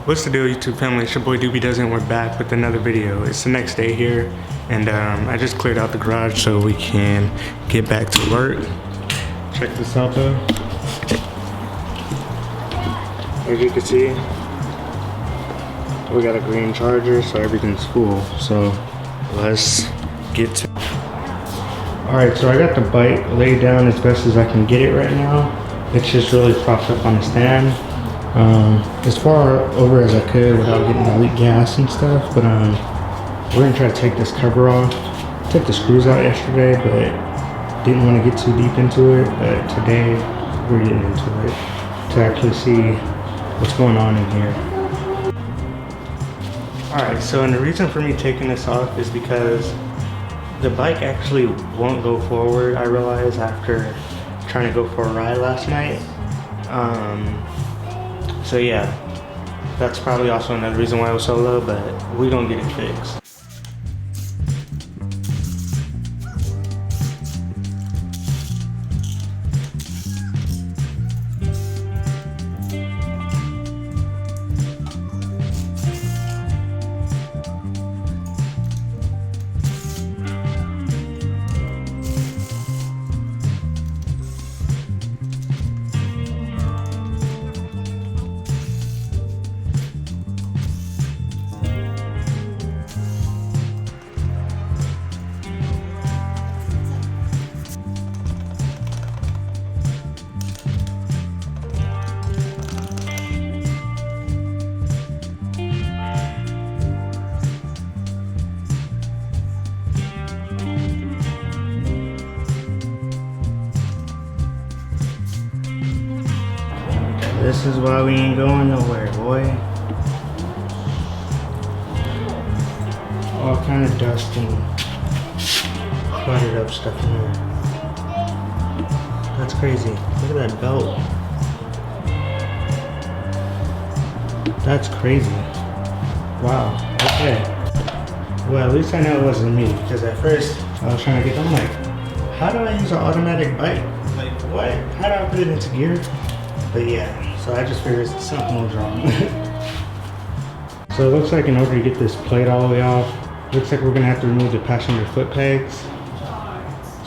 What's the deal, YouTube family? It's your boy Doobie Does, and we're back with another video. It's the next day here, and I just cleared out the garage so we can get back to work. Check this out though. As you can see, we got a green charger, so everything's full. So let's get to. Alright, so I got the bike laid down as best as I can get it right now. It's just really propped up on a stand. As far over as I could without getting the leak gas and stuff, but we're gonna try to take this cover off. Took the screws out yesterday, but didn't want to get too deep into it. But today we're getting into it to actually see what's going on in here. Alright, so and the reason for me taking this off is because the bike actually won't go forward. I realized after trying to go for a ride last night. So yeah, that's probably also another reason why it was so low, but we're gonna get it fixed. This is why we ain't going nowhere, boy. All kind of dust and cluttered up stuff in there. That's crazy. Look at that belt. That's crazy. Wow. Okay. Well, at least I know it wasn't me, because at first I was trying to get. I'm like, how do I use an automatic bike? Like, what? How do I put it into gear? But yeah. So I just figured something was wrong. So it looks like in order to get this plate all the way off, looks like we're gonna have to remove the passenger foot pegs.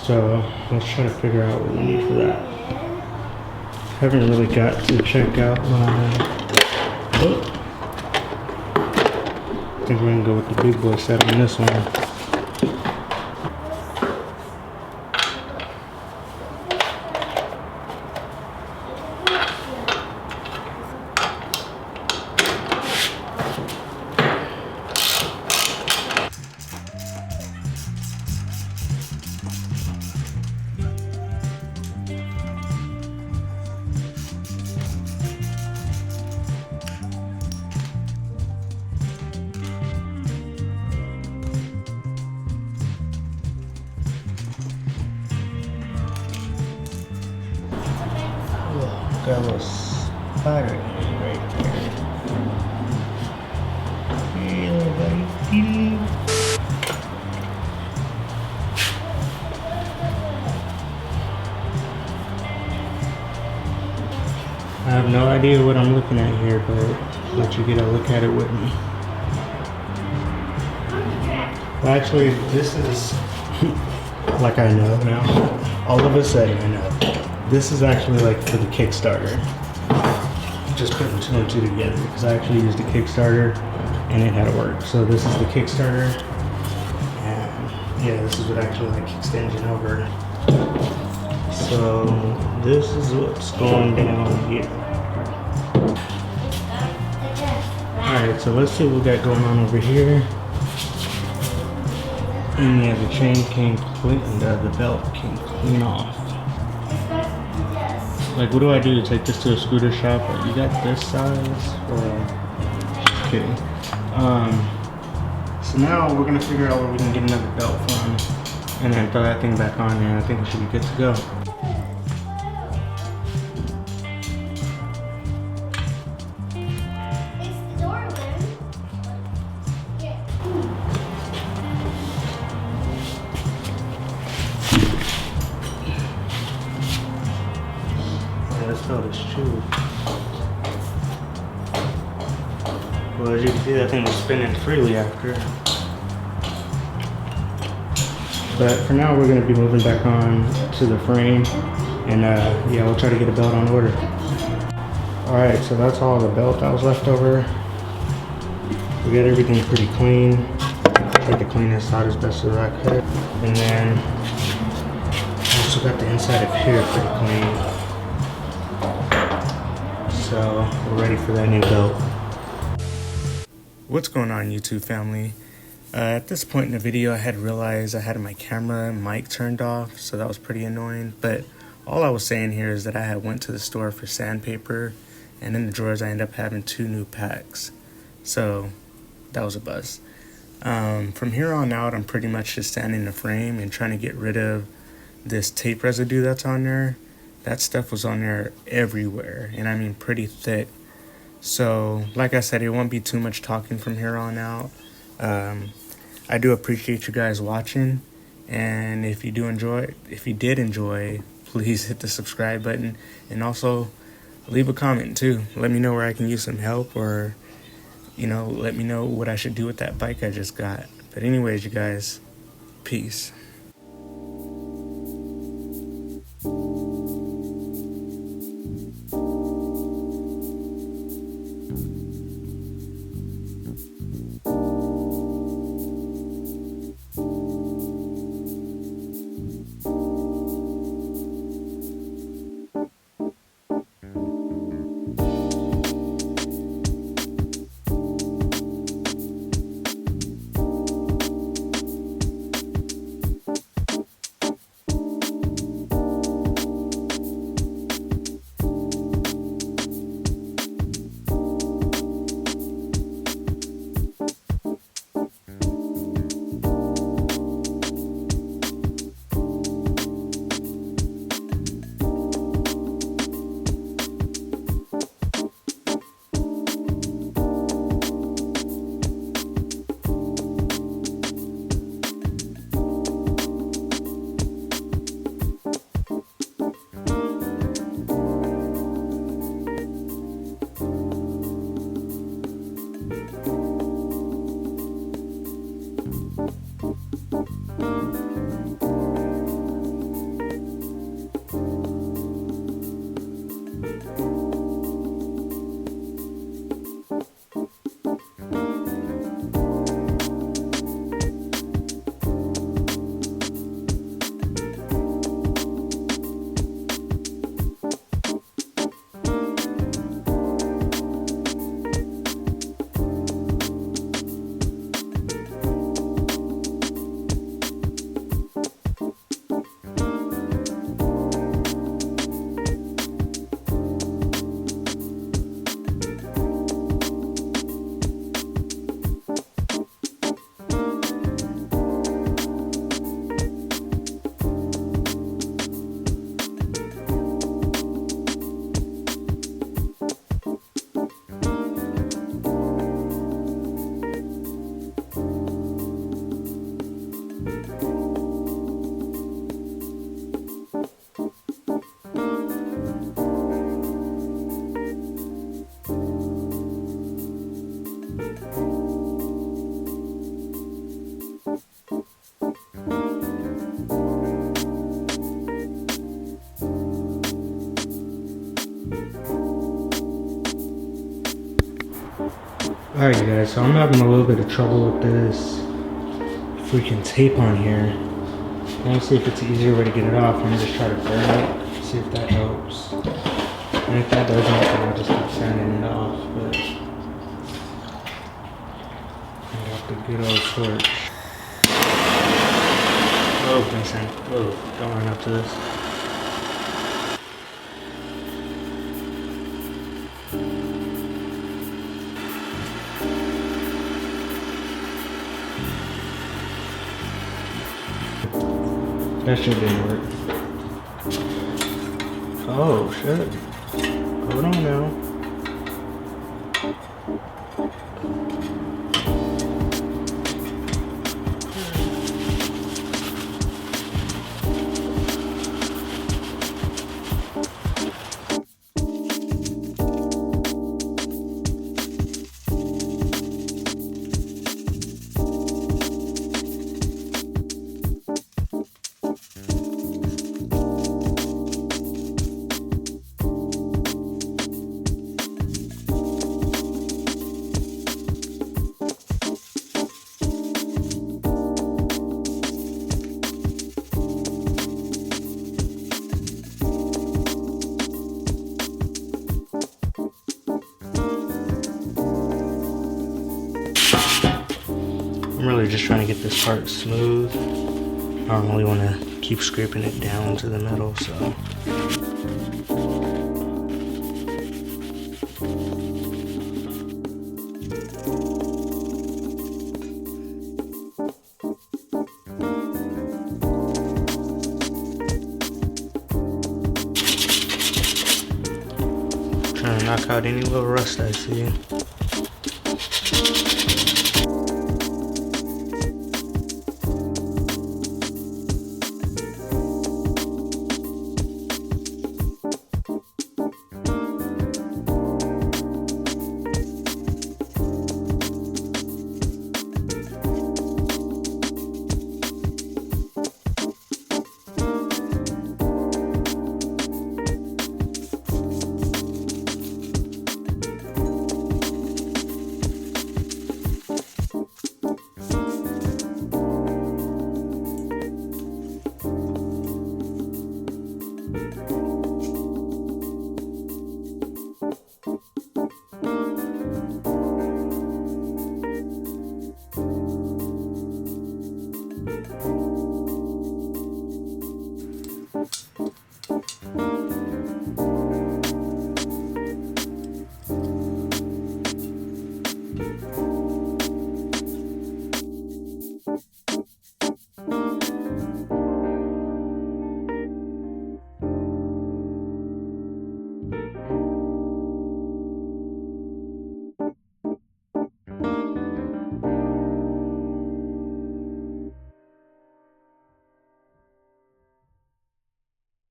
So let's try to figure out what we need for that. Haven't really got to check out my. Oh. I think we're gonna go with the big boy set on this one. Got a little spider right there. Hey, little buddy. I have no idea what I'm looking at here, but I'll let you get a look at it with me. Well, actually, this is like I know now. All of a sudden, I know. This is actually like for the Kickstarter. Just putting two and two together because I actually used a Kickstarter and it had to work. So this is the Kickstarter, and yeah, this is what actually like kicks the engine over. So this is what's going down here. Alright, so let's see what we got going on over here. And yeah, the chain came clean, the belt came clean off. Like, what do I do to take this to a scooter shop? Like, you got this size? Or just kidding. So now we're gonna figure out where we can get another belt from, and then throw that thing back on there. I think we should be good to go. Let's throw this shoe. Well, as you can see, that thing was spinning freely after. But for now, we're going to be moving back on to the frame. And yeah, we'll try to get a belt on order. Alright, so that's all the belt that was left over. We got everything pretty clean. Tried to clean this out as best as I could. And then also got the inside of here pretty clean. So we're ready for that new belt. What's going on, YouTube family? At this point in the video, I had realized I had my camera and mic turned off, so that was pretty annoying. But all I was saying here is that I had went to the store for sandpaper, and in the drawers I ended up having 2 new packs. So that was a buzz. From here on out, I'm pretty much just sanding the frame and trying to get rid of this tape residue that's on there. That stuff was on there everywhere, and I mean pretty thick. So like I said, it won't be too much talking from here on out. I do appreciate you guys watching, and if you did enjoy, please hit the subscribe button, and also leave a comment too. Let me know where I can use some help, or let me know what I should do with that bike I just got. But anyways, you guys, peace. Alright guys, so I'm having a little bit of trouble with this freaking tape on here. Let me see if it's an easier way to get it off. I'm just try to burn it, see if that helps. And if that doesn't, then I'll just keep sanding it off. But I got the good old torch. Oh, Mason. Oh, don't run up to this. That shit didn't work. Oh shit. Hold on now. just trying to get this part smooth. I don't really want to keep scraping it down to the metal, so. Trying to knock out any little rust I see.